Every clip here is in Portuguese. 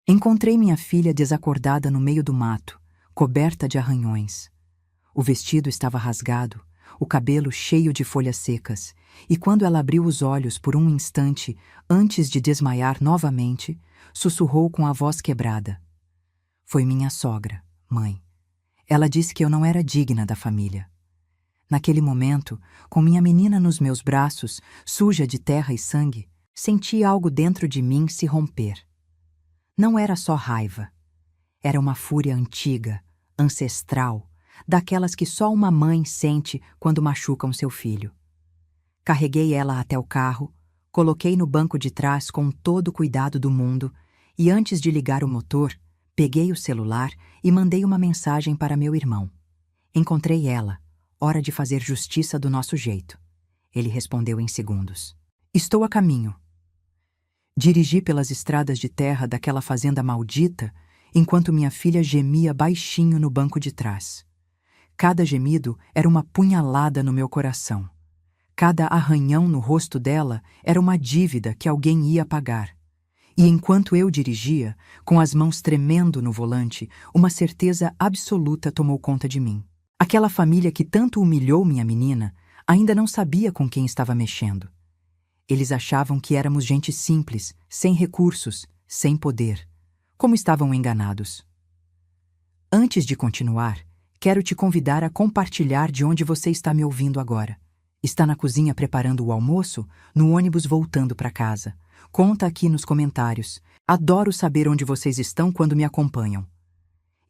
Encontrei minha filha desacordada no meio do mato, coberta de arranhões. O vestido estava rasgado, o cabelo cheio de folhas secas, e quando ela abriu os olhos por um instante, antes de desmaiar novamente, sussurrou com a voz quebrada. Foi minha sogra, mãe. Ela disse que eu não era digna da família. Naquele momento, com minha menina nos meus braços, suja de terra e sangue, senti algo dentro de mim se romper. Não era só raiva. Era uma fúria antiga, ancestral, daquelas que só uma mãe sente quando machucam seu filho. Carreguei ela até o carro, coloquei no banco de trás com todo o cuidado do mundo e, antes de ligar o motor, peguei o celular e mandei uma mensagem para meu irmão. Encontrei ela. Hora de fazer justiça do nosso jeito. Ele respondeu em segundos. Estou a caminho. Dirigi pelas estradas de terra daquela fazenda maldita, enquanto minha filha gemia baixinho no banco de trás. Cada gemido era uma punhalada no meu coração. Cada arranhão no rosto dela era uma dívida que alguém ia pagar. E enquanto eu dirigia, com as mãos tremendo no volante, uma certeza absoluta tomou conta de mim. Aquela família que tanto humilhou minha menina ainda não sabia com quem estava mexendo. Eles achavam que éramos gente simples, sem recursos, sem poder. Como estavam enganados. Antes de continuar, quero te convidar a compartilhar de onde você está me ouvindo agora. Está na cozinha preparando o almoço? No ônibus voltando para casa? Conta aqui nos comentários. Adoro saber onde vocês estão quando me acompanham.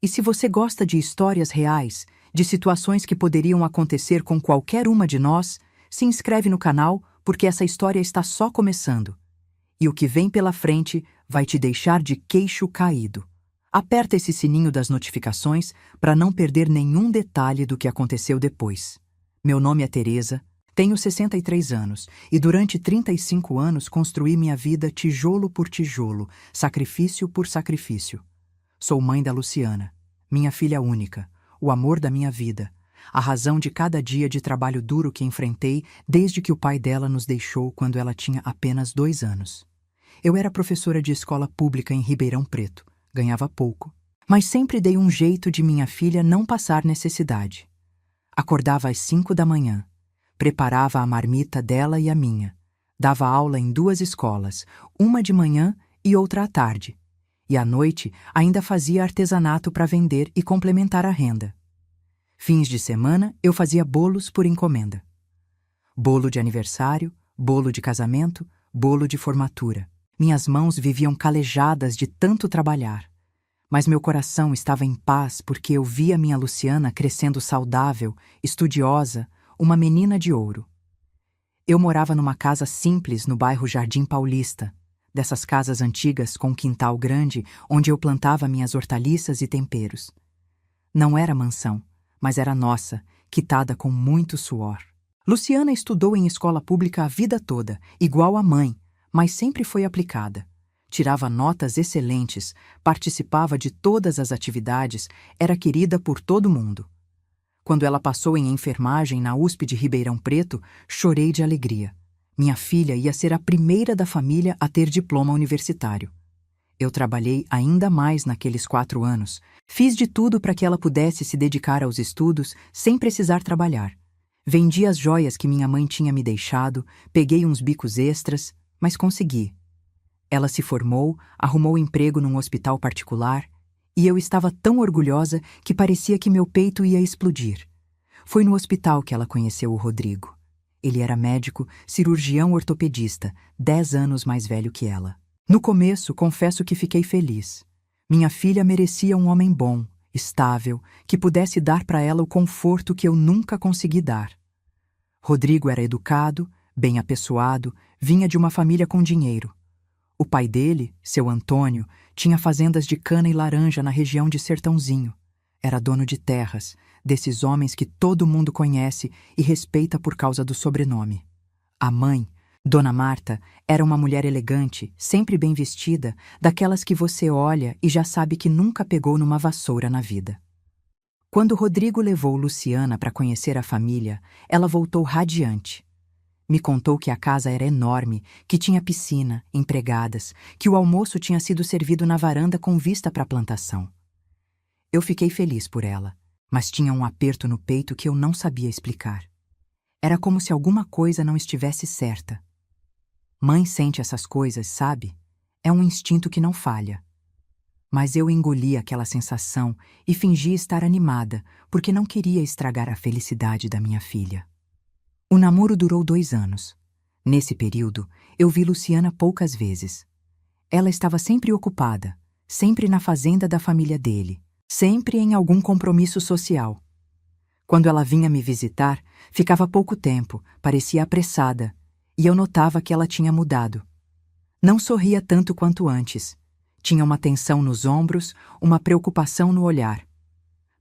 E se você gosta de histórias reais, de situações que poderiam acontecer com qualquer uma de nós, se inscreve no canal, porque essa história está só começando. E o que vem pela frente vai te deixar de queixo caído. Aperta esse sininho das notificações para não perder nenhum detalhe do que aconteceu depois. Meu nome é Teresa, tenho 63 anos e durante 35 anos construí minha vida tijolo por tijolo, sacrifício por sacrifício. Sou mãe da Luciana, minha filha única, o amor da minha vida, a razão de cada dia de trabalho duro que enfrentei desde que o pai dela nos deixou quando ela tinha apenas 2 anos. Eu era professora de escola pública em Ribeirão Preto, ganhava pouco, mas sempre dei um jeito de minha filha não passar necessidade. Acordava às 5 da manhã, preparava a marmita dela e a minha, dava aula em 2 escolas, uma de manhã e outra à tarde. E à noite ainda fazia artesanato para vender e complementar a renda. Fins de semana eu fazia bolos por encomenda. Bolo de aniversário, bolo de casamento, bolo de formatura. Minhas mãos viviam calejadas de tanto trabalhar. Mas meu coração estava em paz porque eu via minha Luciana crescendo saudável, estudiosa, uma menina de ouro. Eu morava numa casa simples no bairro Jardim Paulista, dessas casas antigas com quintal grande onde eu plantava minhas hortaliças e temperos. Não era mansão, mas era nossa, quitada com muito suor. Luciana estudou em escola pública a vida toda, igual a mãe, mas sempre foi aplicada. Tirava notas excelentes, participava de todas as atividades, era querida por todo mundo. Quando ela passou em enfermagem na USP de Ribeirão Preto, chorei de alegria. Minha filha ia ser a primeira da família a ter diploma universitário. Eu trabalhei ainda mais naqueles 4 anos. Fiz de tudo para que ela pudesse se dedicar aos estudos sem precisar trabalhar. Vendi as joias que minha mãe tinha me deixado, peguei uns bicos extras, mas consegui. Ela se formou, arrumou emprego num hospital particular, e eu estava tão orgulhosa que parecia que meu peito ia explodir. Foi no hospital que ela conheceu o Rodrigo. Ele era médico, cirurgião ortopedista, 10 anos mais velho que ela. No começo, confesso que fiquei feliz. Minha filha merecia um homem bom, estável, que pudesse dar para ela o conforto que eu nunca consegui dar. Rodrigo era educado, bem apessoado, vinha de uma família com dinheiro. O pai dele, seu Antônio, tinha fazendas de cana e laranja na região de Sertãozinho. Era dono de terras, desses homens que todo mundo conhece e respeita por causa do sobrenome. A mãe, Dona Marta, era uma mulher elegante, sempre bem vestida, daquelas que você olha e já sabe que nunca pegou numa vassoura na vida. Quando Rodrigo levou Luciana para conhecer a família, ela voltou radiante. Me contou que a casa era enorme, que tinha piscina, empregadas, que o almoço tinha sido servido na varanda com vista para a plantação. Eu fiquei feliz por ela, mas tinha um aperto no peito que eu não sabia explicar. Era como se alguma coisa não estivesse certa. Mãe sente essas coisas, sabe? É um instinto que não falha. Mas eu engoli aquela sensação e fingi estar animada, porque não queria estragar a felicidade da minha filha. O namoro durou 2 anos. Nesse período, eu vi Luciana poucas vezes. Ela estava sempre ocupada, sempre na fazenda da família dele, sempre em algum compromisso social. Quando ela vinha me visitar, ficava pouco tempo, parecia apressada, e eu notava que ela tinha mudado. Não sorria tanto quanto antes. Tinha uma tensão nos ombros, uma preocupação no olhar.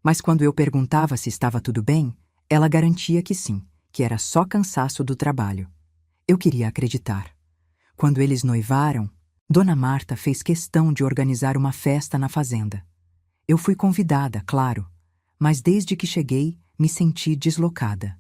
Mas quando eu perguntava se estava tudo bem, ela garantia que sim, que era só cansaço do trabalho. Eu queria acreditar. Quando eles noivaram, Dona Marta fez questão de organizar uma festa na fazenda. Eu fui convidada, claro, mas desde que cheguei, me senti deslocada.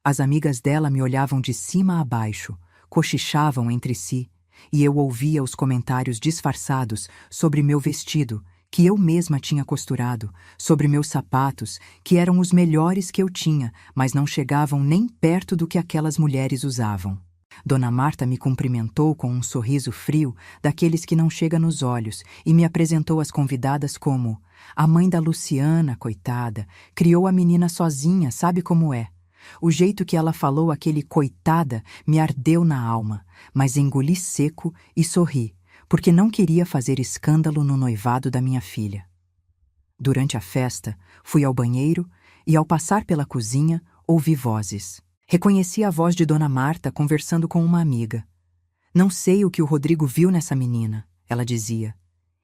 As amigas dela me olhavam de cima a baixo, cochichavam entre si, e eu ouvia os comentários disfarçados sobre meu vestido, que eu mesma tinha costurado, sobre meus sapatos, que eram os melhores que eu tinha, mas não chegavam nem perto do que aquelas mulheres usavam. Dona Marta me cumprimentou com um sorriso frio, daqueles que não chega nos olhos, e me apresentou às convidadas como: a mãe da Luciana, coitada, criou a menina sozinha, sabe como é? O jeito que ela falou aquele coitada me ardeu na alma, mas engoli seco e sorri, porque não queria fazer escândalo no noivado da minha filha. Durante a festa, fui ao banheiro e, ao passar pela cozinha, ouvi vozes. Reconheci a voz de Dona Marta conversando com uma amiga. Não sei o que o Rodrigo viu nessa menina, ela dizia.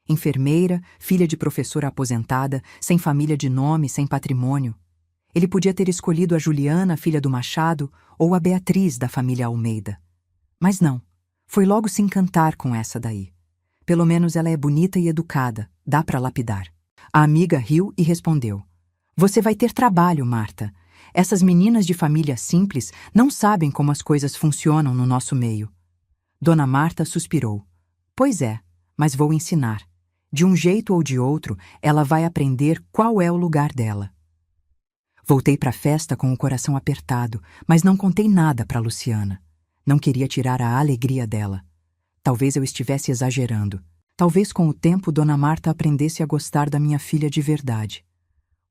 Enfermeira, filha de professora aposentada, sem família de nome, sem patrimônio. Ele podia ter escolhido a Juliana, filha do Machado, ou a Beatriz, da família Almeida. Mas não, foi logo se encantar com essa daí. Pelo menos ela é bonita e educada, dá para lapidar. A amiga riu e respondeu: você vai ter trabalho, Marta. Essas meninas de família simples não sabem como as coisas funcionam no nosso meio. Dona Marta suspirou. Pois é, mas vou ensinar. De um jeito ou de outro, ela vai aprender qual é o lugar dela. Voltei para a festa com o coração apertado, mas não contei nada para Luciana. Não queria tirar a alegria dela. Talvez eu estivesse exagerando. Talvez com o tempo Dona Marta aprendesse a gostar da minha filha de verdade.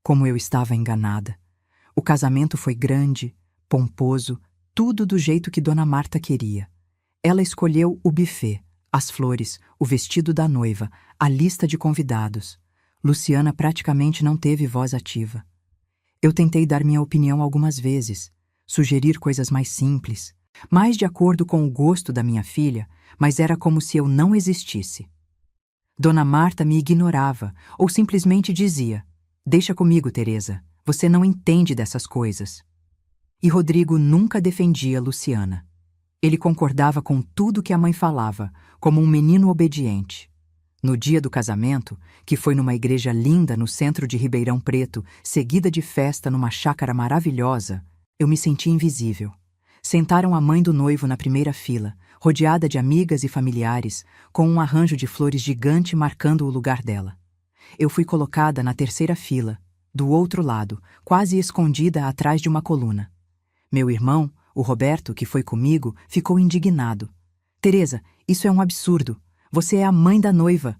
Como eu estava enganada. O casamento foi grande, pomposo, tudo do jeito que Dona Marta queria. Ela escolheu o buffet, as flores, o vestido da noiva, a lista de convidados. Luciana praticamente não teve voz ativa. Eu tentei dar minha opinião algumas vezes, sugerir coisas mais simples, mais de acordo com o gosto da minha filha, mas era como se eu não existisse. Dona Marta me ignorava ou simplesmente dizia: deixa comigo, Teresa, você não entende dessas coisas. E Rodrigo nunca defendia Luciana. Ele concordava com tudo que a mãe falava, como um menino obediente. No dia do casamento, que foi numa igreja linda no centro de Ribeirão Preto, seguida de festa numa chácara maravilhosa, eu me senti invisível. Sentaram a mãe do noivo na primeira fila, rodeada de amigas e familiares, com um arranjo de flores gigante marcando o lugar dela. Eu fui colocada na terceira fila, do outro lado, quase escondida atrás de uma coluna. Meu irmão, o Roberto, que foi comigo, ficou indignado. Teresa, isso é um absurdo. Você é a mãe da noiva.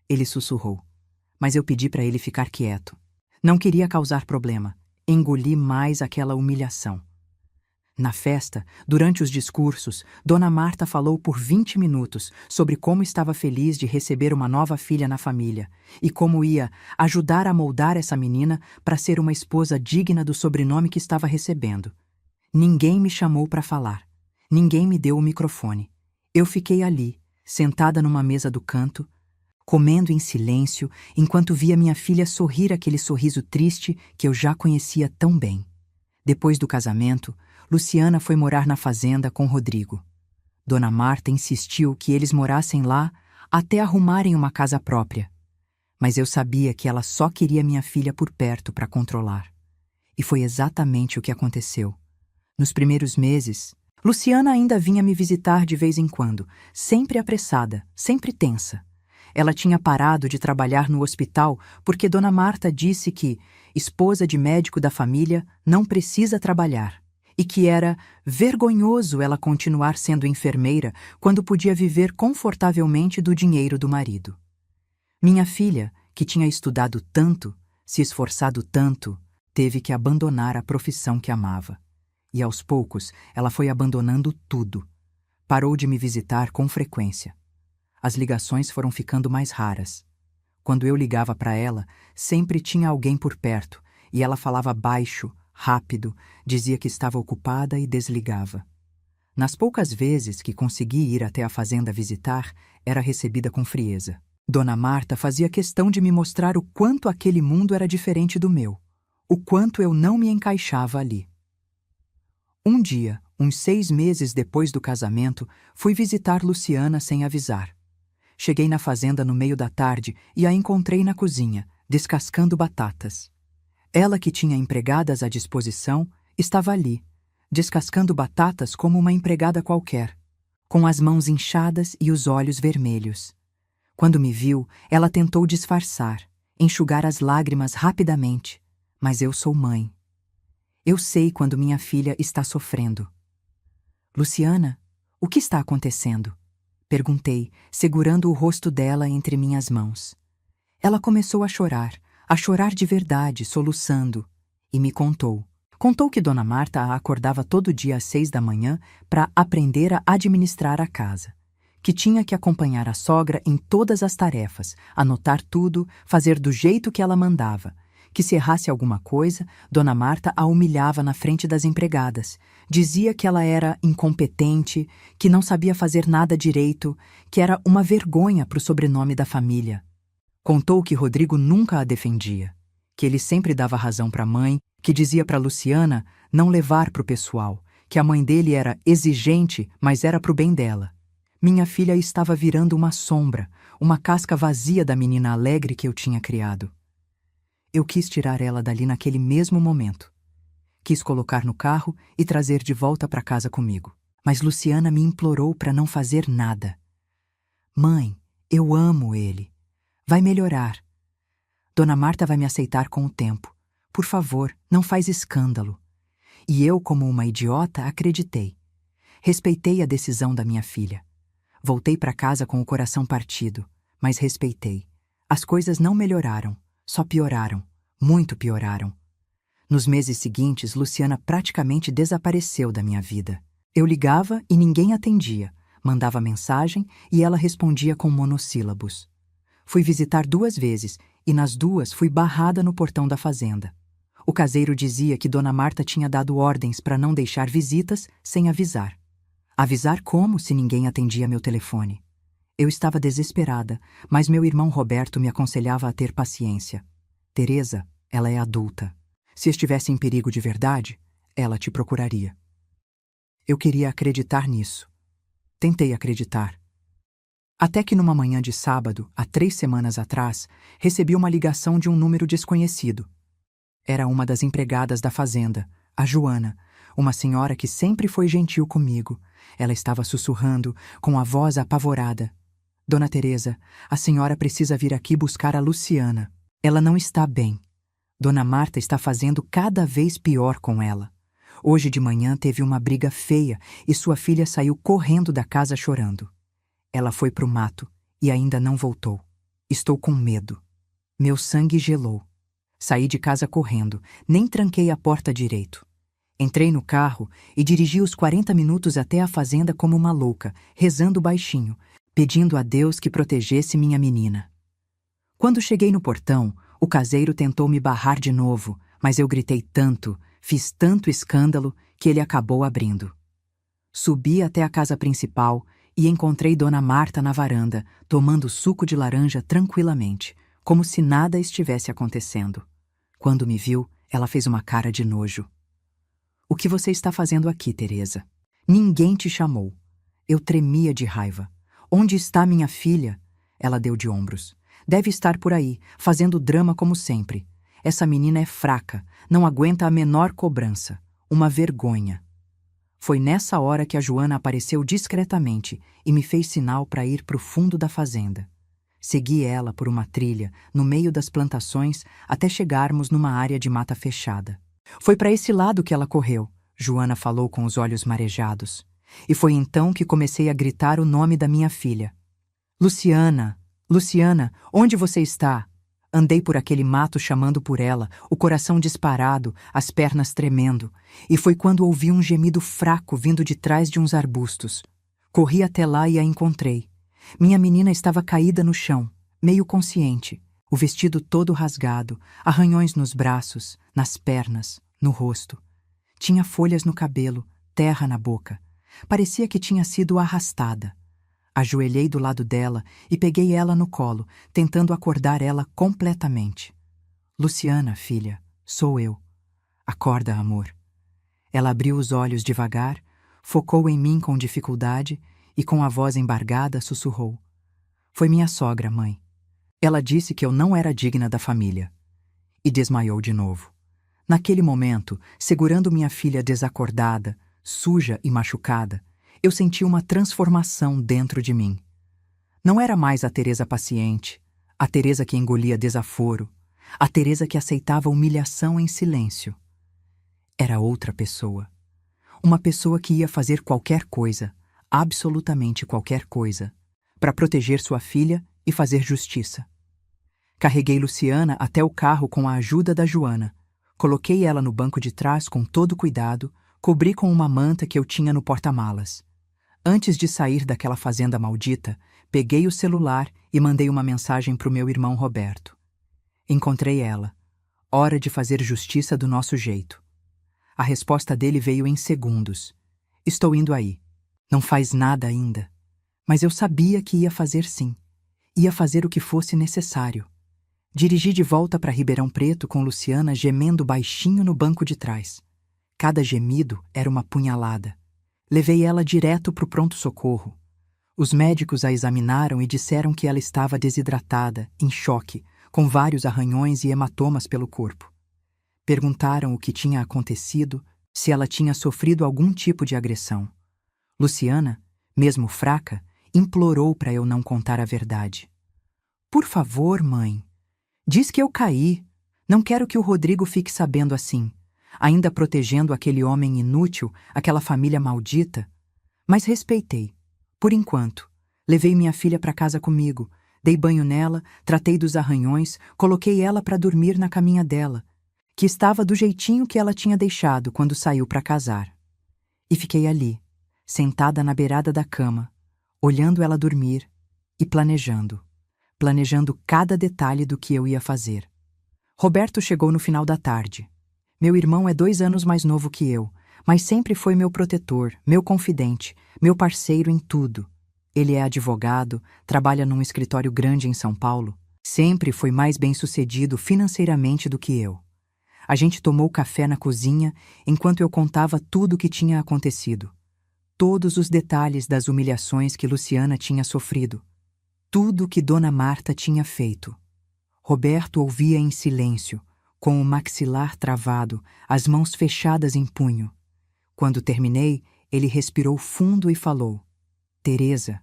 Ele sussurrou. Mas eu pedi para ele ficar quieto. Não queria causar problema. Engoli mais aquela humilhação. Na festa, durante os discursos, Dona Marta falou por 20 minutos sobre como estava feliz de receber uma nova filha na família e como ia ajudar a moldar essa menina para ser uma esposa digna do sobrenome que estava recebendo. Ninguém me chamou para falar. Ninguém me deu o microfone. Eu fiquei ali, sentada numa mesa do canto, comendo em silêncio enquanto via minha filha sorrir aquele sorriso triste que eu já conhecia tão bem. Depois do casamento, Luciana foi morar na fazenda com Rodrigo. Dona Marta insistiu que eles morassem lá até arrumarem uma casa própria. Mas eu sabia que ela só queria minha filha por perto para controlar. E foi exatamente o que aconteceu. Nos primeiros meses, Luciana ainda vinha me visitar de vez em quando, sempre apressada, sempre tensa. Ela tinha parado de trabalhar no hospital porque Dona Marta disse que, esposa de médico da família, não precisa trabalhar, e que era vergonhoso ela continuar sendo enfermeira quando podia viver confortavelmente do dinheiro do marido. Minha filha, que tinha estudado tanto, se esforçado tanto, teve que abandonar a profissão que amava. E aos poucos ela foi abandonando tudo. Parou de me visitar com frequência. As ligações foram ficando mais raras. Quando eu ligava para ela, sempre tinha alguém por perto, e ela falava baixo, rápido, dizia que estava ocupada e desligava. Nas poucas vezes que consegui ir até a fazenda visitar, era recebida com frieza. Dona Marta fazia questão de me mostrar o quanto aquele mundo era diferente do meu, o quanto eu não me encaixava ali. Um dia, uns 6 meses depois do casamento, fui visitar Luciana sem avisar. Cheguei na fazenda no meio da tarde e a encontrei na cozinha, descascando batatas. Ela, que tinha empregadas à disposição, estava ali, descascando batatas como uma empregada qualquer, com as mãos inchadas e os olhos vermelhos. Quando me viu, ela tentou disfarçar, enxugar as lágrimas rapidamente, mas eu sou mãe. Eu sei quando minha filha está sofrendo. Luciana, o que está acontecendo? Perguntei, segurando o rosto dela entre minhas mãos. Ela começou a chorar de verdade, soluçando, e me contou. Contou que Dona Marta a acordava todo dia às 6 da manhã para aprender a administrar a casa, que tinha que acompanhar a sogra em todas as tarefas, anotar tudo, fazer do jeito que ela mandava, que se errasse alguma coisa, Dona Marta a humilhava na frente das empregadas. Dizia que ela era incompetente, que não sabia fazer nada direito, que era uma vergonha para o sobrenome da família. Contou que Rodrigo nunca a defendia, que ele sempre dava razão para a mãe, que dizia para Luciana não levar para o pessoal, que a mãe dele era exigente, mas era para o bem dela. Minha filha estava virando uma sombra, uma casca vazia da menina alegre que eu tinha criado. Eu quis tirar ela dali naquele mesmo momento. Quis colocar no carro e trazer de volta para casa comigo. Mas Luciana me implorou para não fazer nada. Mãe, eu amo ele. Vai melhorar. Dona Marta vai me aceitar com o tempo. Por favor, não faz escândalo. E eu, como uma idiota, acreditei. Respeitei a decisão da minha filha. Voltei para casa com o coração partido, mas respeitei. As coisas não melhoraram. Só pioraram, muito pioraram. Nos meses seguintes, Luciana praticamente desapareceu da minha vida. Eu ligava e ninguém atendia, mandava mensagem e ela respondia com monossílabos. Fui visitar 2 vezes e nas 2 fui barrada no portão da fazenda. O caseiro dizia que Dona Marta tinha dado ordens para não deixar visitas sem avisar. Avisar como se ninguém atendia meu telefone? Eu estava desesperada, mas meu irmão Roberto me aconselhava a ter paciência. Teresa, ela é adulta. Se estivesse em perigo de verdade, ela te procuraria. Eu queria acreditar nisso. Tentei acreditar. Até que numa manhã de sábado, há 3 semanas atrás, recebi uma ligação de um número desconhecido. Era uma das empregadas da fazenda, a Joana, uma senhora que sempre foi gentil comigo. Ela estava sussurrando, com a voz apavorada. Dona Teresa, a senhora precisa vir aqui buscar a Luciana. Ela não está bem. Dona Marta está fazendo cada vez pior com ela. Hoje de manhã teve uma briga feia e sua filha saiu correndo da casa chorando. Ela foi para o mato e ainda não voltou. Estou com medo. Meu sangue gelou. Saí de casa correndo, nem tranquei a porta direito. Entrei no carro e dirigi os 40 minutos até a fazenda como uma louca, rezando baixinho, pedindo a Deus que protegesse minha menina. Quando cheguei no portão, o caseiro tentou me barrar de novo, mas eu gritei tanto, fiz tanto escândalo, que ele acabou abrindo. Subi até a casa principal e encontrei Dona Marta na varanda, tomando suco de laranja tranquilamente, como se nada estivesse acontecendo. Quando me viu, ela fez uma cara de nojo. O que você está fazendo aqui, Teresa? Ninguém te chamou. Eu tremia de raiva. Onde está minha filha? Ela deu de ombros. Deve estar por aí, fazendo drama como sempre. Essa menina é fraca, não aguenta a menor cobrança. Uma vergonha. Foi nessa hora que a Joana apareceu discretamente e me fez sinal para ir para o fundo da fazenda. Segui ela por uma trilha, no meio das plantações, até chegarmos numa área de mata fechada. Foi para esse lado que ela correu, Joana falou com os olhos marejados. E foi então que comecei a gritar o nome da minha filha. Luciana, Luciana, onde você está? Andei por aquele mato chamando por ela, o coração disparado, as pernas tremendo, e foi quando ouvi um gemido fraco vindo de trás de uns arbustos. Corri até lá e a encontrei. Minha menina estava caída no chão, meio consciente, o vestido todo rasgado, arranhões nos braços, nas pernas, no rosto. Tinha folhas no cabelo, terra na boca. Parecia que tinha sido arrastada. Ajoelhei do lado dela e peguei ela no colo, tentando acordar ela completamente. Luciana, filha, sou eu. Acorda, amor. Ela abriu os olhos devagar, focou em mim com dificuldade e com a voz embargada sussurrou. Foi minha sogra, mãe. Ela disse que eu não era digna da família. E desmaiou de novo. Naquele momento, segurando minha filha desacordada, suja e machucada, eu senti uma transformação dentro de mim. Não era mais a Teresa paciente, a Teresa que engolia desaforo, a Teresa que aceitava humilhação em silêncio. Era outra pessoa. Uma pessoa que ia fazer qualquer coisa, absolutamente qualquer coisa, para proteger sua filha e fazer justiça. Carreguei Luciana até o carro com a ajuda da Joana. Coloquei ela no banco de trás com todo cuidado, cobri com uma manta que eu tinha no porta-malas. Antes de sair daquela fazenda maldita, peguei o celular e mandei uma mensagem para o meu irmão Roberto. Encontrei ela. Hora de fazer justiça do nosso jeito. A resposta dele veio em segundos. Estou indo aí. Não faz nada ainda. Mas eu sabia que ia fazer sim. Ia fazer o que fosse necessário. Dirigi de volta para Ribeirão Preto com Luciana gemendo baixinho no banco de trás. Cada gemido era uma punhalada. Levei ela direto para o pronto-socorro. Os médicos a examinaram e disseram que ela estava desidratada, em choque, com vários arranhões e hematomas pelo corpo. Perguntaram o que tinha acontecido, se ela tinha sofrido algum tipo de agressão. Luciana, mesmo fraca, implorou para eu não contar a verdade. Por favor, mãe. Diz que eu caí. Não quero que o Rodrigo fique sabendo assim. Ainda protegendo aquele homem inútil, aquela família maldita. Mas respeitei. Por enquanto. Levei minha filha para casa comigo. Dei banho nela, tratei dos arranhões, coloquei ela para dormir na caminha dela, que estava do jeitinho que ela tinha deixado quando saiu para casar. E fiquei ali, sentada na beirada da cama, olhando ela dormir e planejando cada detalhe do que eu ia fazer. Roberto chegou no final da tarde. Meu irmão é 2 anos mais novo que eu, mas sempre foi meu protetor, meu confidente, meu parceiro em tudo. Ele é advogado, trabalha num escritório grande em São Paulo. Sempre foi mais bem-sucedido financeiramente do que eu. A gente tomou café na cozinha enquanto eu contava tudo o que tinha acontecido. Todos os detalhes das humilhações que Luciana tinha sofrido. Tudo o que Dona Marta tinha feito. Roberto ouvia em silêncio, com o maxilar travado, as mãos fechadas em punho. Quando terminei, ele respirou fundo e falou: Teresa,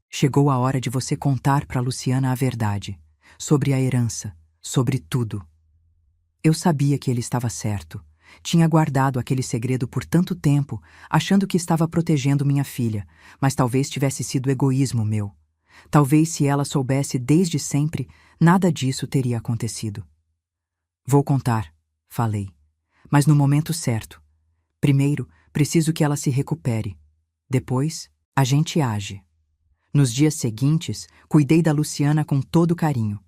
chegou a hora de você contar para Luciana a verdade, sobre a herança, sobre tudo. Eu sabia que ele estava certo. Tinha guardado aquele segredo por tanto tempo, achando que estava protegendo minha filha, mas talvez tivesse sido egoísmo meu. Talvez se ela soubesse desde sempre, nada disso teria acontecido. Vou contar, falei, mas no momento certo. Primeiro, preciso que ela se recupere. Depois, a gente age. Nos dias seguintes, cuidei da Luciana com todo carinho.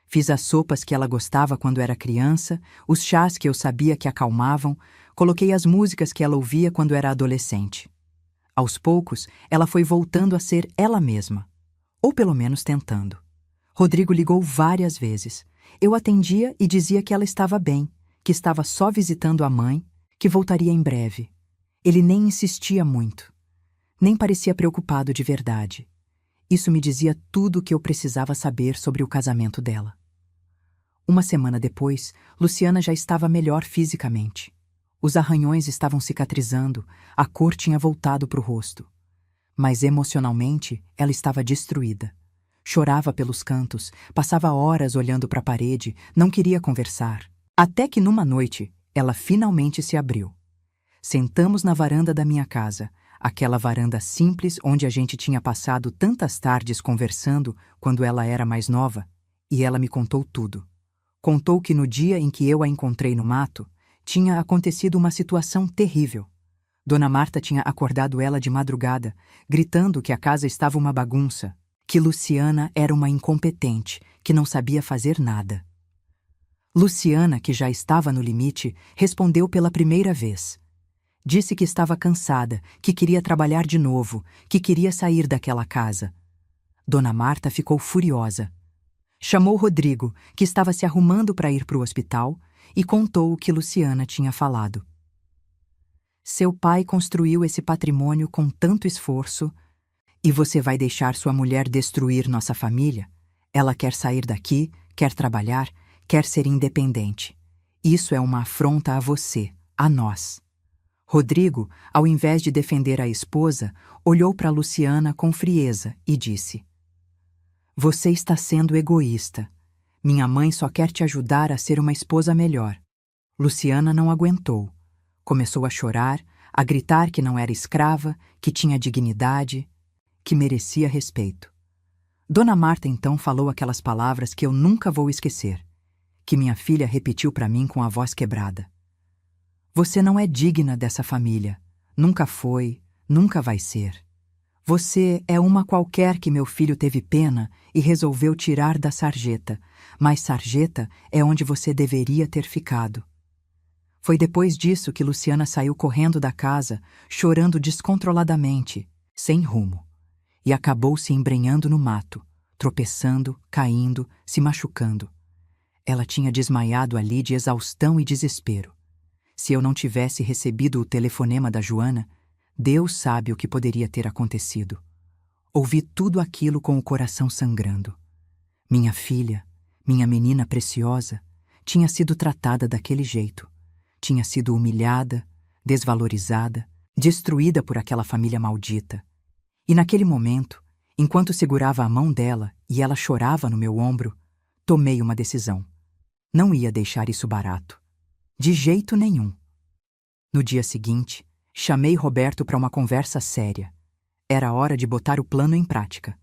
Fiz as sopas que ela gostava quando era criança, os chás que eu sabia que acalmavam, coloquei as músicas que ela ouvia quando era adolescente. Aos poucos, ela foi voltando a ser ela mesma. Ou pelo menos tentando. Rodrigo ligou várias vezes. Eu atendia e dizia que ela estava bem, que estava só visitando a mãe, que voltaria em breve. Ele nem insistia muito. Nem parecia preocupado de verdade. Isso me dizia tudo o que eu precisava saber sobre o casamento dela. Uma semana depois, Luciana já estava melhor fisicamente. Os arranhões estavam cicatrizando, a cor tinha voltado para o rosto. Mas emocionalmente, ela estava destruída. Chorava pelos cantos, passava horas olhando para a parede, não queria conversar. Até que numa noite, ela finalmente se abriu. Sentamos na varanda da minha casa, aquela varanda simples onde a gente tinha passado tantas tardes conversando quando ela era mais nova, e ela me contou tudo. Contou que no dia em que eu a encontrei no mato, tinha acontecido uma situação terrível. Dona Marta tinha acordado ela de madrugada, gritando que a casa estava uma bagunça, que Luciana era uma incompetente, que não sabia fazer nada. Luciana, que já estava no limite, respondeu pela primeira vez. Disse que estava cansada, que queria trabalhar de novo, que queria sair daquela casa. Dona Marta ficou furiosa. Chamou Rodrigo, que estava se arrumando para ir para o hospital, e contou o que Luciana tinha falado. Seu pai construiu esse patrimônio com tanto esforço, e você vai deixar sua mulher destruir nossa família? Ela quer sair daqui, quer trabalhar, quer ser independente. Isso é uma afronta a você, a nós. Rodrigo, ao invés de defender a esposa, olhou para Luciana com frieza e disse: Você está sendo egoísta. Minha mãe só quer te ajudar a ser uma esposa melhor. Luciana não aguentou. Começou a chorar, a gritar que não era escrava, que tinha dignidade, que merecia respeito. Dona Marta então falou aquelas palavras que eu nunca vou esquecer, que minha filha repetiu para mim com a voz quebrada. Você não é digna dessa família. Nunca foi, nunca vai ser. Você é uma qualquer que meu filho teve pena e resolveu tirar da sarjeta, mas sarjeta é onde você deveria ter ficado. Foi depois disso que Luciana saiu correndo da casa, chorando descontroladamente, sem rumo, e acabou se embrenhando no mato, tropeçando, caindo, se machucando. Ela tinha desmaiado ali de exaustão e desespero. Se eu não tivesse recebido o telefonema da Joana, Deus sabe o que poderia ter acontecido. Ouvi tudo aquilo com o coração sangrando. Minha filha, minha menina preciosa, tinha sido tratada daquele jeito. Tinha sido humilhada, desvalorizada, destruída por aquela família maldita. E naquele momento, enquanto segurava a mão dela e ela chorava no meu ombro, tomei uma decisão. Não ia deixar isso barato. De jeito nenhum. No dia seguinte, chamei Roberto para uma conversa séria. Era hora de botar o plano em prática.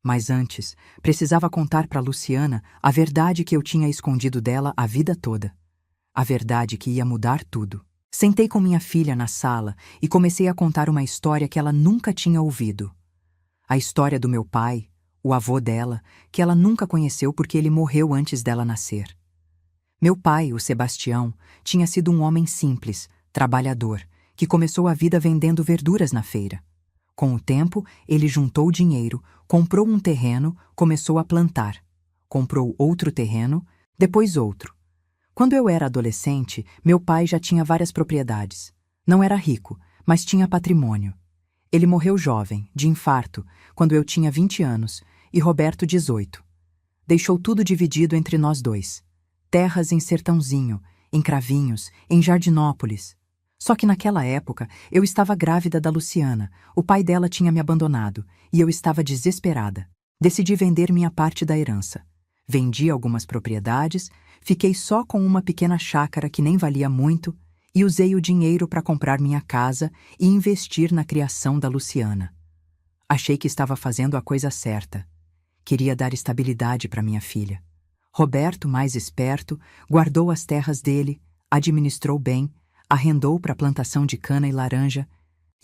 Mas antes, precisava contar para Luciana a verdade que eu tinha escondido dela a vida toda. A verdade que ia mudar tudo. Sentei com minha filha na sala e comecei a contar uma história que ela nunca tinha ouvido. A história do meu pai, o avô dela, que ela nunca conheceu porque ele morreu antes dela nascer. Meu pai, o Sebastião, tinha sido um homem simples, trabalhador, que começou a vida vendendo verduras na feira. Com o tempo, ele juntou dinheiro, comprou um terreno, começou a plantar. Comprou outro terreno, depois outro. Quando eu era adolescente, meu pai já tinha várias propriedades. Não era rico, mas tinha patrimônio. Ele morreu jovem, de infarto, quando eu tinha 20 anos, e Roberto 18. Deixou tudo dividido entre nós dois. Terras em Sertãozinho, em Cravinhos, em Jardinópolis. Só que naquela época eu estava grávida da Luciana, o pai dela tinha me abandonado e eu estava desesperada. Decidi vender minha parte da herança. Vendi algumas propriedades, fiquei só com uma pequena chácara que nem valia muito e usei o dinheiro para comprar minha casa e investir na criação da Luciana. Achei que estava fazendo a coisa certa. Queria dar estabilidade para minha filha. Roberto, mais esperto, guardou as terras dele, administrou bem, arrendou para plantação de cana e laranja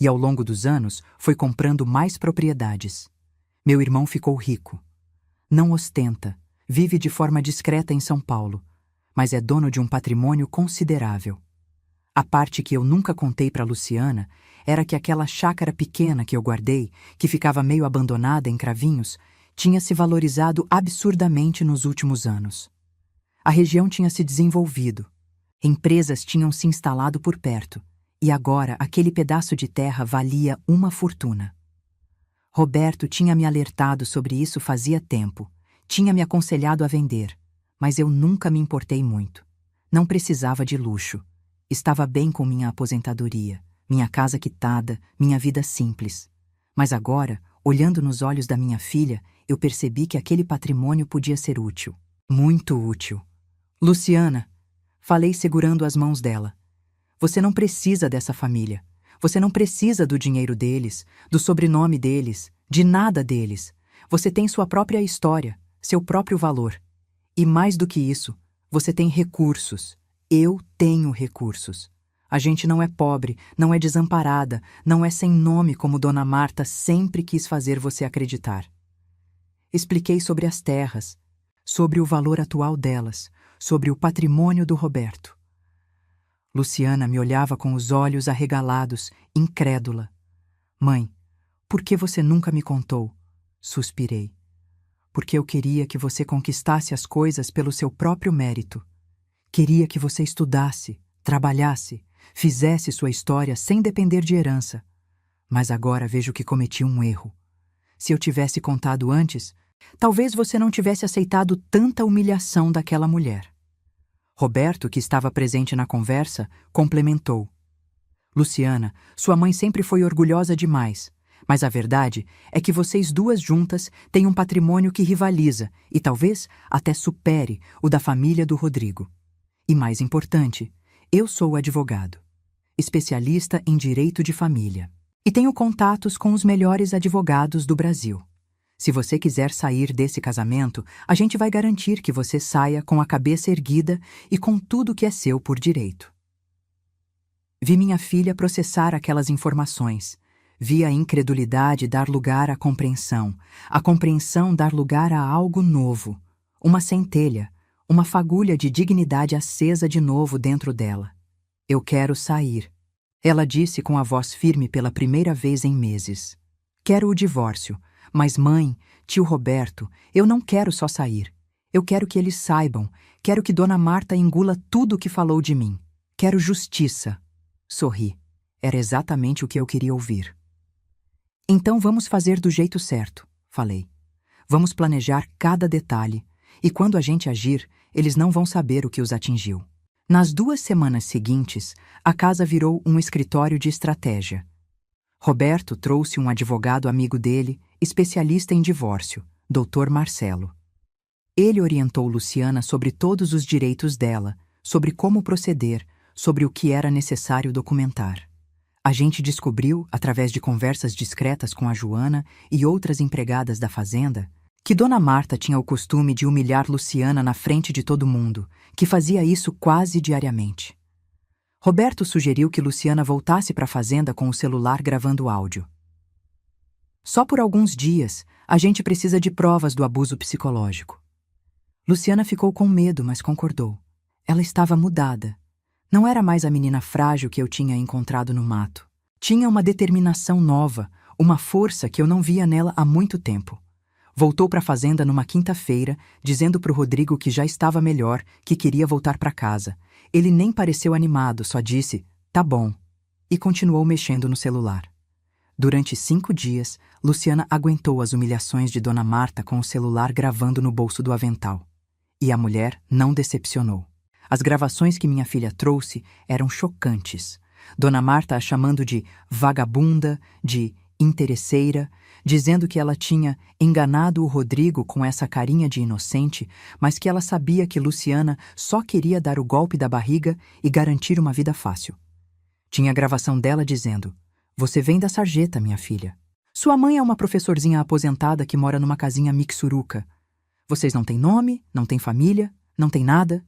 e, ao longo dos anos, foi comprando mais propriedades. Meu irmão ficou rico. Não ostenta, vive de forma discreta em São Paulo, mas é dono de um patrimônio considerável. A parte que eu nunca contei para Luciana era que aquela chácara pequena que eu guardei, que ficava meio abandonada em Cravinhos, tinha se valorizado absurdamente nos últimos anos. A região tinha se desenvolvido. Empresas tinham se instalado por perto, e agora aquele pedaço de terra valia uma fortuna. Roberto tinha me alertado sobre isso fazia tempo, tinha me aconselhado a vender, mas eu nunca me importei muito. Não precisava de luxo. Estava bem com minha aposentadoria, minha casa quitada, minha vida simples. Mas agora, olhando nos olhos da minha filha, eu percebi que aquele patrimônio podia ser útil. Muito útil. Luciana, falei segurando as mãos dela. Você não precisa dessa família. Você não precisa do dinheiro deles, do sobrenome deles, de nada deles. Você tem sua própria história, seu próprio valor. E mais do que isso, você tem recursos. Eu tenho recursos. A gente não é pobre, não é desamparada, não é sem nome como Dona Marta sempre quis fazer você acreditar. Expliquei sobre as terras, sobre o valor atual delas, sobre o patrimônio do Roberto. Luciana me olhava com os olhos arregalados, incrédula. Mãe, por que você nunca me contou? Suspirei. Porque eu queria que você conquistasse as coisas pelo seu próprio mérito. Queria que você estudasse, trabalhasse, fizesse sua história sem depender de herança. Mas agora vejo que cometi um erro. Se eu tivesse contado antes, talvez você não tivesse aceitado tanta humilhação daquela mulher. Roberto, que estava presente na conversa, complementou. Luciana, sua mãe sempre foi orgulhosa demais, mas a verdade é que vocês duas juntas têm um patrimônio que rivaliza e talvez até supere o da família do Rodrigo. E mais importante, eu sou advogado, especialista em direito de família, e tenho contatos com os melhores advogados do Brasil. Se você quiser sair desse casamento, a gente vai garantir que você saia com a cabeça erguida e com tudo que é seu por direito. Vi minha filha processar aquelas informações. Vi a incredulidade dar lugar à compreensão, a compreensão dar lugar a algo novo, uma centelha, uma fagulha de dignidade acesa de novo dentro dela. Eu quero sair. Ela disse com a voz firme pela primeira vez em meses. Quero o divórcio. Mas mãe, tio Roberto, eu não quero só sair. Eu quero que eles saibam, quero que Dona Marta engula tudo o que falou de mim. Quero justiça. Sorri. Era exatamente o que eu queria ouvir. Então vamos fazer do jeito certo, falei. Vamos planejar cada detalhe, e quando a gente agir, eles não vão saber o que os atingiu. Nas 2 semanas seguintes, a casa virou um escritório de estratégia. Roberto trouxe um advogado amigo dele, especialista em divórcio, Dr. Marcelo. Ele orientou Luciana sobre todos os direitos dela, sobre como proceder, sobre o que era necessário documentar. A gente descobriu, através de conversas discretas com a Joana e outras empregadas da fazenda, que Dona Marta tinha o costume de humilhar Luciana na frente de todo mundo, que fazia isso quase diariamente. Roberto sugeriu que Luciana voltasse para a fazenda com o celular gravando áudio. Só por alguns dias, a gente precisa de provas do abuso psicológico. Luciana ficou com medo, mas concordou. Ela estava mudada. Não era mais a menina frágil que eu tinha encontrado no mato. Tinha uma determinação nova, uma força que eu não via nela há muito tempo. Voltou para a fazenda numa quinta-feira, dizendo para o Rodrigo que já estava melhor, que queria voltar para casa. Ele nem pareceu animado, só disse, tá bom, e continuou mexendo no celular. Durante 5 dias, Luciana aguentou as humilhações de Dona Marta com o celular gravando no bolso do avental. E a mulher não decepcionou. As gravações que minha filha trouxe eram chocantes. Dona Marta a chamando de vagabunda, de interesseira, dizendo que ela tinha enganado o Rodrigo com essa carinha de inocente, mas que ela sabia que Luciana só queria dar o golpe da barriga e garantir uma vida fácil. Tinha a gravação dela dizendo, você vem da sarjeta, minha filha. Sua mãe é uma professorzinha aposentada que mora numa casinha mixuruca. Vocês não têm nome, não têm família, não têm nada.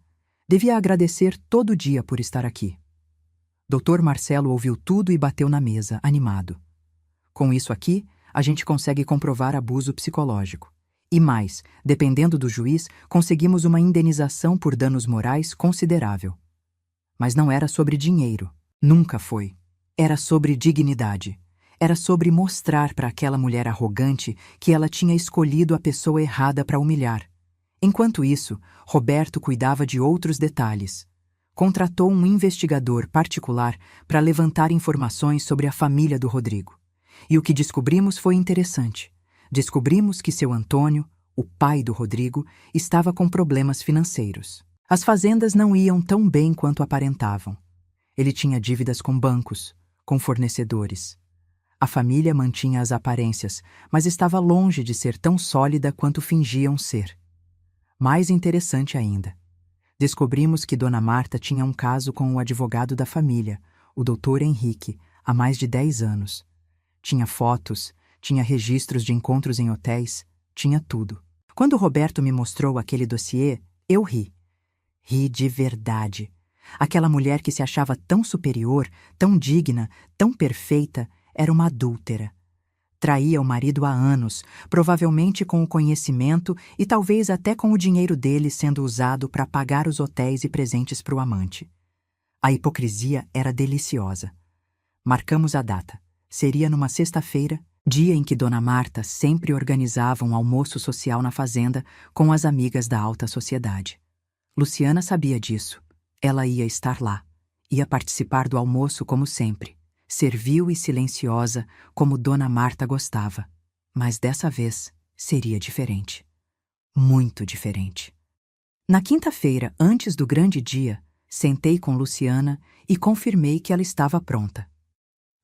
Devia agradecer todo dia por estar aqui. Dr. Marcelo ouviu tudo e bateu na mesa, animado. Com isso aqui, a gente consegue comprovar abuso psicológico. E mais, dependendo do juiz, conseguimos uma indenização por danos morais considerável. Mas não era sobre dinheiro. Nunca foi. Era sobre dignidade. Era sobre mostrar para aquela mulher arrogante que ela tinha escolhido a pessoa errada para humilhar. Enquanto isso, Roberto cuidava de outros detalhes. Contratou um investigador particular para levantar informações sobre a família do Rodrigo. E o que descobrimos foi interessante. Descobrimos que seu Antônio, o pai do Rodrigo, estava com problemas financeiros. As fazendas não iam tão bem quanto aparentavam. Ele tinha dívidas com bancos, com fornecedores. A família mantinha as aparências, mas estava longe de ser tão sólida quanto fingiam ser. Mais interessante ainda, descobrimos que Dona Marta tinha um caso com o advogado da família, o Dr. Henrique, há mais de 10 anos. Tinha fotos, tinha registros de encontros em hotéis, tinha tudo. Quando Roberto me mostrou aquele dossiê, eu ri. Ri de verdade. Aquela mulher que se achava tão superior, tão digna, tão perfeita, era uma adúltera. Traía o marido há anos, provavelmente com o conhecimento e talvez até com o dinheiro dele sendo usado para pagar os hotéis e presentes para o amante. A hipocrisia era deliciosa. Marcamos a data. Seria numa sexta-feira, dia em que Dona Marta sempre organizava um almoço social na fazenda com as amigas da alta sociedade. Luciana sabia disso. Ela ia estar lá. Ia participar do almoço como sempre. Servil e silenciosa, como Dona Marta gostava. Mas dessa vez seria diferente. Muito diferente. Na quinta-feira, antes do grande dia, sentei com Luciana e confirmei que ela estava pronta.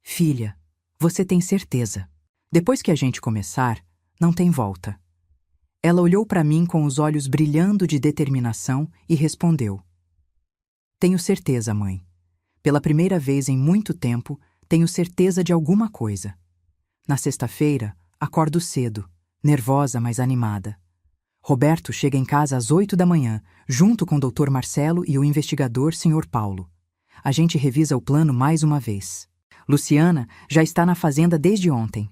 Filha, você tem certeza? Depois que a gente começar, não tem volta. Ela olhou para mim com os olhos brilhando de determinação e respondeu. Tenho certeza, mãe. Pela primeira vez em muito tempo, tenho certeza de alguma coisa. Na sexta-feira, acordo cedo, nervosa, mas animada. Roberto chega em casa às 8 da manhã, junto com o Dr. Marcelo e o investigador Sr. Paulo. A gente revisa o plano mais uma vez. Luciana já está na fazenda desde ontem.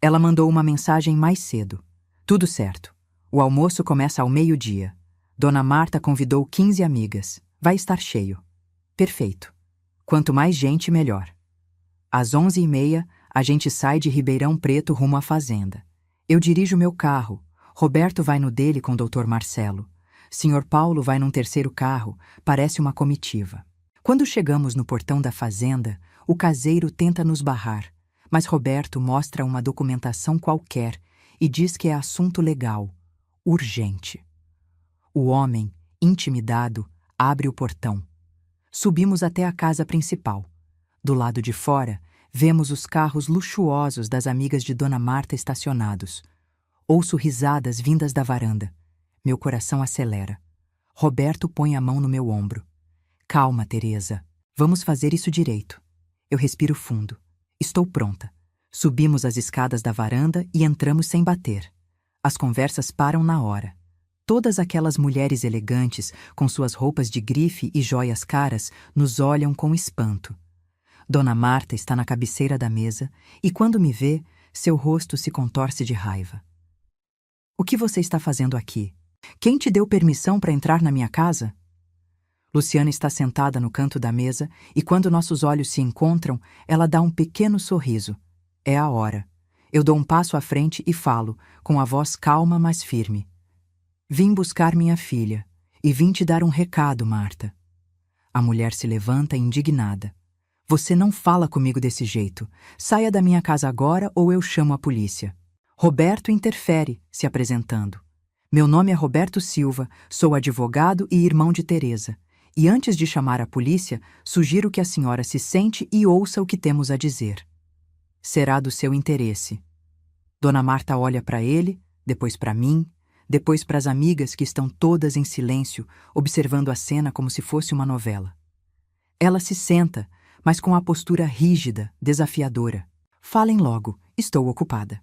Ela mandou uma mensagem mais cedo. Tudo certo. O almoço começa ao meio-dia. Dona Marta convidou 15 amigas. Vai estar cheio. Perfeito. Quanto mais gente, melhor. Às 11h30, a gente sai de Ribeirão Preto rumo à fazenda. Eu dirijo meu carro. Roberto vai no dele com o Dr. Marcelo. Sr. Paulo vai num terceiro carro, parece uma comitiva. Quando chegamos no portão da fazenda, o caseiro tenta nos barrar, mas Roberto mostra uma documentação qualquer e diz que é assunto legal, urgente. O homem, intimidado, abre o portão. Subimos até a casa principal. Do lado de fora, vemos os carros luxuosos das amigas de Dona Marta estacionados. Ouço risadas vindas da varanda. Meu coração acelera. Roberto põe a mão no meu ombro. Calma, Teresa. Vamos fazer isso direito. Eu respiro fundo. Estou pronta. Subimos as escadas da varanda e entramos sem bater. As conversas param na hora. Todas aquelas mulheres elegantes, com suas roupas de grife e joias caras, nos olham com espanto. Dona Marta está na cabeceira da mesa e, quando me vê, seu rosto se contorce de raiva. O que você está fazendo aqui? Quem te deu permissão para entrar na minha casa? Luciana está sentada no canto da mesa e, quando nossos olhos se encontram, ela dá um pequeno sorriso. É a hora. Eu dou um passo à frente e falo, com a voz calma, mas firme. Vim buscar minha filha e vim te dar um recado, Marta. A mulher se levanta indignada. Você não fala comigo desse jeito. Saia da minha casa agora ou eu chamo a polícia. Roberto interfere, se apresentando. Meu nome é Roberto Silva, sou advogado e irmão de Teresa. E antes de chamar a polícia, sugiro que a senhora se sente e ouça o que temos a dizer. Será do seu interesse. Dona Marta olha para ele, depois para mim, depois para as amigas que estão todas em silêncio, observando a cena como se fosse uma novela. Ela se senta, mas com a postura rígida, desafiadora. Falem logo, estou ocupada.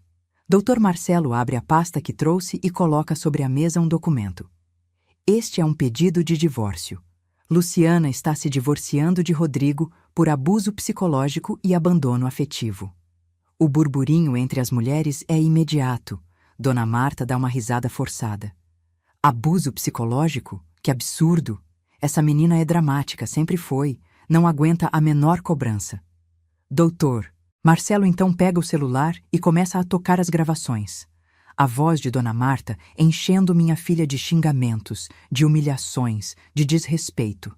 Dr. Marcelo abre a pasta que trouxe e coloca sobre a mesa um documento. Este é um pedido de divórcio. Luciana está se divorciando de Rodrigo por abuso psicológico e abandono afetivo. O burburinho entre as mulheres é imediato. Dona Marta dá uma risada forçada. Abuso psicológico? Que absurdo! Essa menina é dramática, sempre foi. Não aguenta a menor cobrança. Doutor, Marcelo então pega o celular e começa a tocar as gravações. A voz de Dona Marta enchendo minha filha de xingamentos, de humilhações, de desrespeito.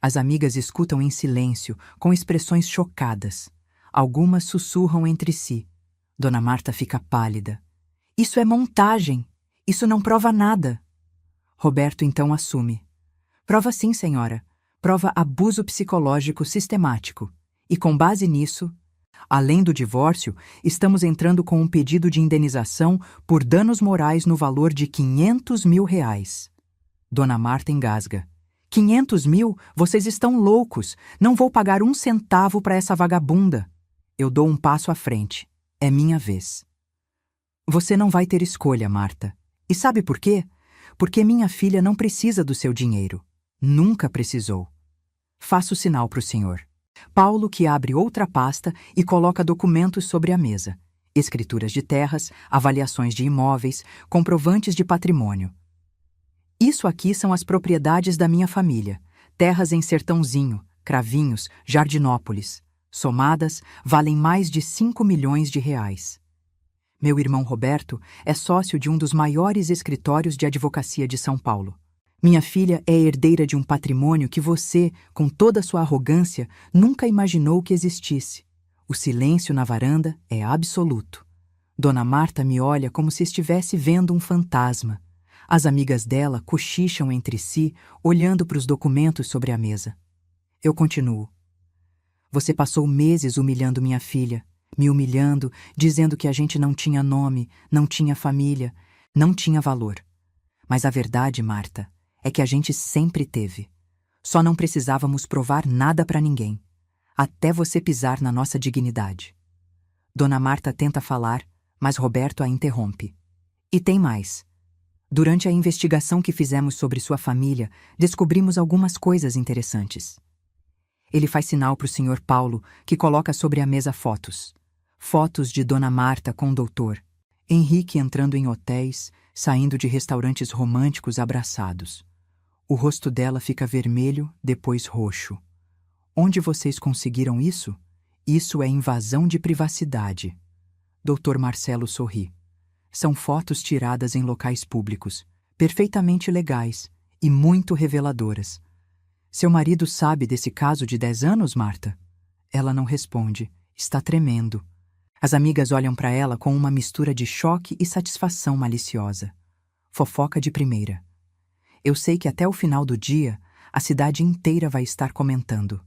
As amigas escutam em silêncio, com expressões chocadas. Algumas sussurram entre si. Dona Marta fica pálida. Isso é montagem. Isso não prova nada. Roberto então assume. Prova sim, senhora. prova abuso psicológico sistemático. E com base nisso, além do divórcio, estamos entrando com um pedido de indenização por danos morais no valor de R$ 500 mil. Dona Marta engasga. 500 mil? Vocês estão loucos. Não vou pagar um centavo para essa vagabunda. Eu dou um passo à frente. É minha vez. Você não vai ter escolha, Marta. E sabe por quê? Porque minha filha não precisa do seu dinheiro. Nunca precisou. Faço sinal para o senhor. Paulo que abre outra pasta e coloca documentos sobre a mesa. Escrituras de terras, avaliações de imóveis, comprovantes de patrimônio. Isso aqui são as propriedades da minha família. Terras em Sertãozinho, Cravinhos, Jardinópolis. Somadas, valem mais de R$ 5 milhões. Meu irmão Roberto é sócio de um dos maiores escritórios de advocacia de São Paulo. Minha filha é herdeira de um patrimônio que você, com toda a sua arrogância, nunca imaginou que existisse. O silêncio na varanda é absoluto. Dona Marta me olha como se estivesse vendo um fantasma. As amigas dela cochicham entre si, olhando para os documentos sobre a mesa. Eu continuo. Você passou meses humilhando minha filha, me humilhando, dizendo que a gente não tinha nome, não tinha família, não tinha valor. Mas a verdade, Marta, é que a gente sempre teve. Só não precisávamos provar nada para ninguém, até você pisar na nossa dignidade. Dona Marta tenta falar, mas Roberto a interrompe. E tem mais. Durante a investigação que fizemos sobre sua família, descobrimos algumas coisas interessantes. Ele faz sinal para o Sr. Paulo, que coloca sobre a mesa fotos. Fotos de Dona Marta com o doutor. Henrique entrando em hotéis, saindo de restaurantes românticos abraçados. O rosto dela fica vermelho, depois roxo. Onde vocês conseguiram isso? Isso é invasão de privacidade. Dr. Marcelo sorri. São fotos tiradas em locais públicos, perfeitamente legais e muito reveladoras. Seu marido sabe desse caso de 10 anos, Marta? Ela não responde, está tremendo. As amigas olham para ela com uma mistura de choque e satisfação maliciosa. Fofoca de primeira. Eu sei que até o final do dia, a cidade inteira vai estar comentando.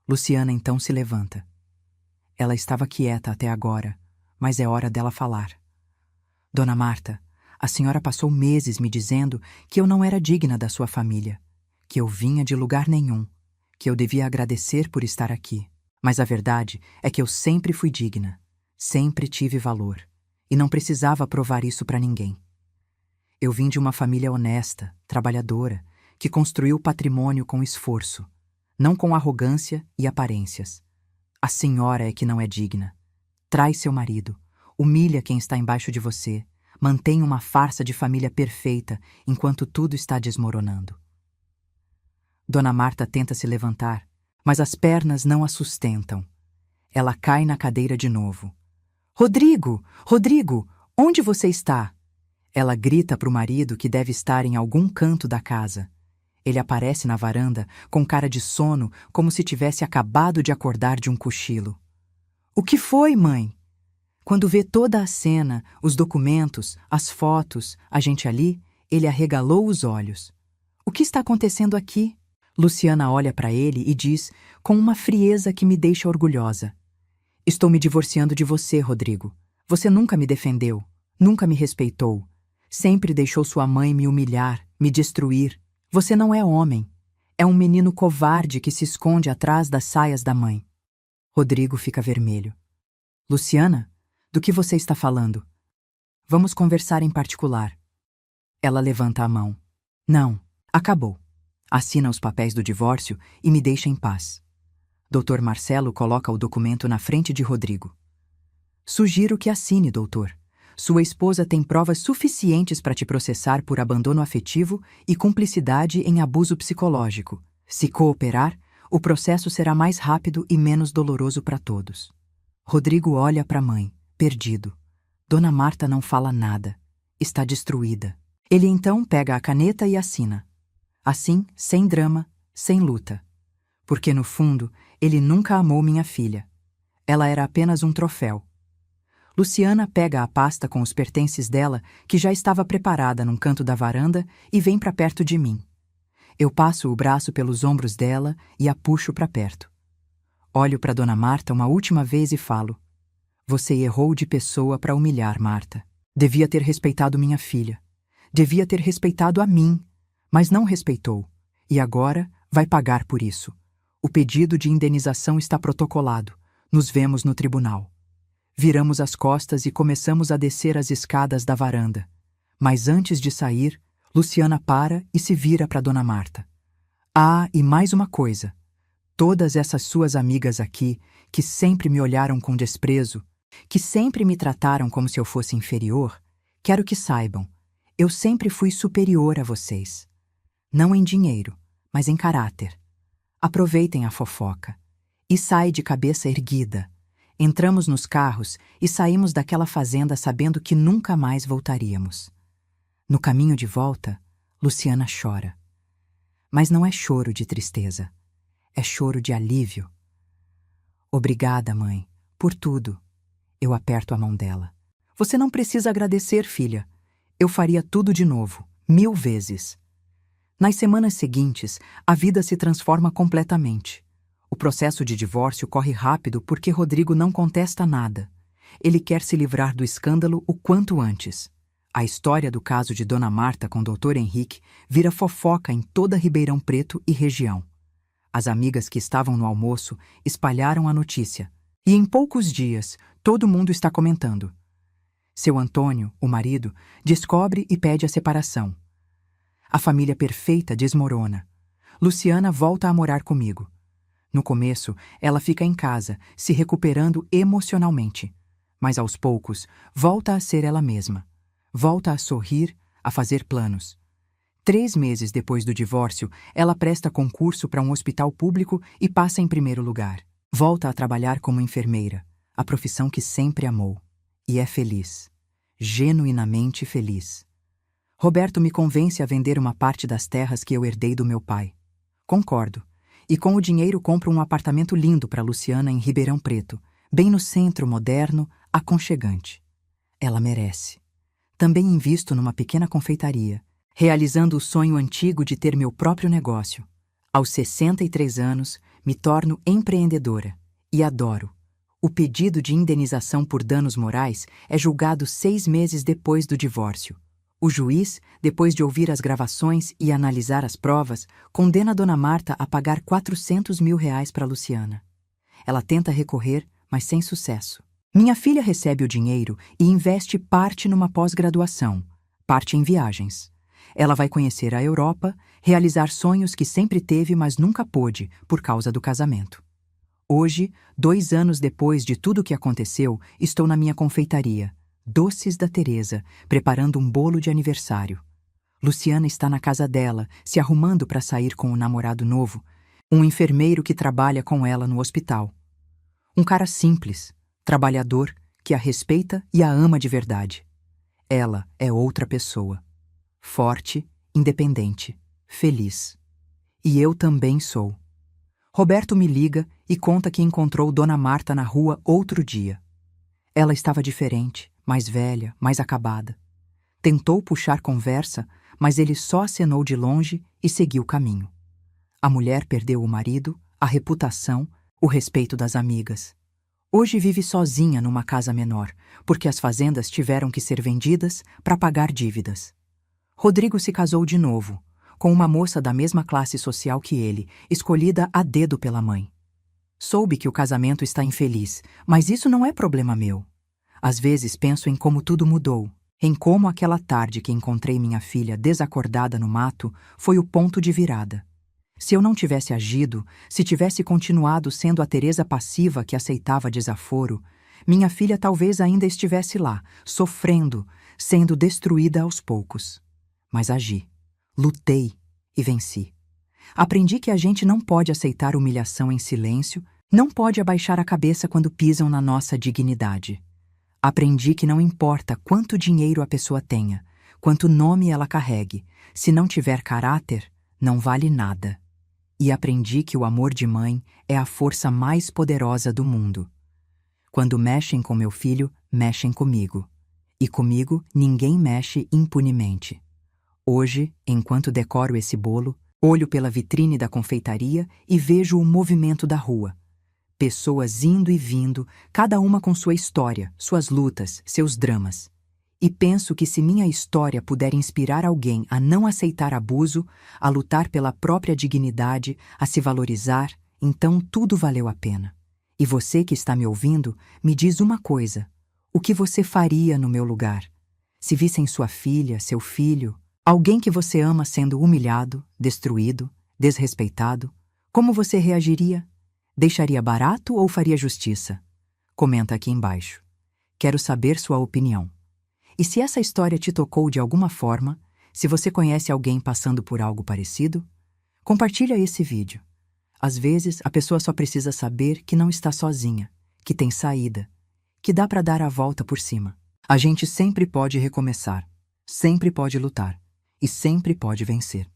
Luciana então se levanta. Ela estava quieta até agora, mas é hora dela falar. Dona Marta, a senhora passou meses me dizendo que eu não era digna da sua família, que eu vinha de lugar nenhum, que eu devia agradecer por estar aqui. Mas a verdade é que eu sempre fui digna, sempre tive valor, e não precisava provar isso para ninguém. Eu vim de uma família honesta, trabalhadora, que construiu patrimônio com esforço, não com arrogância e aparências. A senhora é que não é digna. Trai seu marido, humilha quem está embaixo de você, mantém uma farsa de família perfeita enquanto tudo está desmoronando. Dona Marta tenta se levantar, mas as pernas não a sustentam. Ela cai na cadeira de novo. Rodrigo! Rodrigo! Onde você está? Ela grita para o marido que deve estar em algum canto da casa. Ele aparece na varanda com cara de sono, como se tivesse acabado de acordar de um cochilo. O que foi, mãe? Quando vê toda a cena, os documentos, as fotos, a gente ali, ele arregalou os olhos. O que está acontecendo aqui? Luciana olha para ele e diz, com uma frieza que me deixa orgulhosa. Estou me divorciando de você, Rodrigo. Você nunca me defendeu, nunca me respeitou. Sempre deixou sua mãe me humilhar, me destruir. Você não é homem. É um menino covarde que se esconde atrás das saias da mãe. Rodrigo fica vermelho. Luciana, do que você está falando? Vamos conversar em particular. Ela levanta a mão. Não, acabou. Assina os papéis do divórcio e me deixa em paz. Dr. Marcelo coloca o documento na frente de Rodrigo. Sugiro que assine, doutor. Sua esposa tem provas suficientes para te processar por abandono afetivo e cumplicidade em abuso psicológico. Se cooperar, o processo será mais rápido e menos doloroso para todos. Rodrigo olha para a mãe, perdido. Dona Marta não fala nada. Está destruída. Ele então pega a caneta e assina. Assim, sem drama, sem luta. Porque, no fundo, ele nunca amou minha filha. Ela era apenas um troféu. Luciana pega a pasta com os pertences dela, que já estava preparada num canto da varanda, e vem para perto de mim. Eu passo o braço pelos ombros dela e a puxo para perto. Olho para Dona Marta uma última vez e falo: você errou de pessoa para humilhar Marta. Devia ter respeitado minha filha. Devia ter respeitado a mim, mas não respeitou. E agora vai pagar por isso. O pedido de indenização está protocolado. Nos vemos no tribunal. Viramos as costas e começamos a descer as escadas da varanda. Mas antes de sair, Luciana para e se vira para Dona Marta. Ah, e mais uma coisa. Todas essas suas amigas aqui, que sempre me olharam com desprezo, que sempre me trataram como se eu fosse inferior, quero que saibam, eu sempre fui superior a vocês. Não em dinheiro, mas em caráter. Aproveitem a fofoca. E sai de cabeça erguida. Entramos nos carros e saímos daquela fazenda sabendo que nunca mais voltaríamos. No caminho de volta, Luciana chora. Mas não é choro de tristeza. É choro de alívio. Obrigada, mãe, por tudo. Eu aperto a mão dela. Você não precisa agradecer, filha. Eu faria tudo de novo, 1000 vezes. Nas semanas seguintes, a vida se transforma completamente. O processo de divórcio corre rápido porque Rodrigo não contesta nada. Ele quer se livrar do escândalo o quanto antes. A história do caso de Dona Marta com Dr. Henrique vira fofoca em toda Ribeirão Preto e região. As amigas que estavam no almoço espalharam a notícia. E em poucos dias, todo mundo está comentando. Seu Antônio, o marido, descobre e pede a separação. A família perfeita desmorona. Luciana volta a morar comigo. No começo, ela fica em casa, se recuperando emocionalmente. Mas aos poucos, volta a ser ela mesma. Volta a sorrir, a fazer planos. 3 meses depois do divórcio, ela presta concurso para um hospital público e passa em primeiro lugar. Volta a trabalhar como enfermeira, a profissão que sempre amou. E é feliz. Genuinamente feliz. Roberto me convence a vender uma parte das terras que eu herdei do meu pai. Concordo. E com o dinheiro compro um apartamento lindo para Luciana em Ribeirão Preto, bem no centro moderno, aconchegante. Ela merece. Também invisto numa pequena confeitaria, realizando o sonho antigo de ter meu próprio negócio. Aos 63 anos, me torno empreendedora e adoro. O pedido de indenização por danos morais é julgado 6 meses depois do divórcio. O juiz, depois de ouvir as gravações e analisar as provas, condena Dona Marta a pagar R$400 mil para Luciana. Ela tenta recorrer, mas sem sucesso. Minha filha recebe o dinheiro e investe parte numa pós-graduação, parte em viagens. Ela vai conhecer a Europa, realizar sonhos que sempre teve, mas nunca pôde, por causa do casamento. Hoje, 2 anos depois de tudo o que aconteceu, estou na minha confeitaria, Doces da Teresa, preparando um bolo de aniversário. Luciana está na casa dela, se arrumando para sair com o namorado novo, um enfermeiro que trabalha com ela no hospital. Um cara simples, trabalhador, que a respeita e a ama de verdade. Ela é outra pessoa. Forte, independente, feliz. E eu também sou. Roberto me liga e conta que encontrou Dona Marta na rua outro dia. Ela estava diferente, mais velha, mais acabada. Tentou puxar conversa, mas ele só acenou de longe e seguiu o caminho. A mulher perdeu o marido, a reputação, o respeito das amigas. Hoje vive sozinha numa casa menor, porque as fazendas tiveram que ser vendidas para pagar dívidas. Rodrigo se casou de novo, com uma moça da mesma classe social que ele, escolhida a dedo pela mãe. Soube que o casamento está infeliz, mas isso não é problema meu. Às vezes penso em como tudo mudou, em como aquela tarde que encontrei minha filha desacordada no mato foi o ponto de virada. Se eu não tivesse agido, se tivesse continuado sendo a Teresa passiva que aceitava desaforo, minha filha talvez ainda estivesse lá, sofrendo, sendo destruída aos poucos. Mas agi, lutei e venci. Aprendi que a gente não pode aceitar humilhação em silêncio, não pode abaixar a cabeça quando pisam na nossa dignidade. Aprendi que não importa quanto dinheiro a pessoa tenha, quanto nome ela carregue, se não tiver caráter, não vale nada. E aprendi que o amor de mãe é a força mais poderosa do mundo. Quando mexem com meu filho, mexem comigo. E comigo ninguém mexe impunemente. Hoje, enquanto decoro esse bolo, Olho pela vitrine da confeitaria e vejo o movimento da rua. Pessoas indo e vindo, cada uma com sua história, suas lutas, seus dramas. E penso que se minha história puder inspirar alguém a não aceitar abuso, a lutar pela própria dignidade, a se valorizar, então tudo valeu a pena. E você que está me ouvindo, me diz uma coisa: o que você faria no meu lugar? Se vissem sua filha, seu filho, alguém que você ama sendo humilhado, destruído, desrespeitado, como você reagiria? Deixaria barato ou faria justiça? Comenta aqui embaixo. Quero saber sua opinião. E se essa história te tocou de alguma forma, se você conhece alguém passando por algo parecido, compartilha esse vídeo. Às vezes, a pessoa só precisa saber que não está sozinha, que tem saída, que dá para dar a volta por cima. A gente sempre pode recomeçar, sempre pode lutar e sempre pode vencer.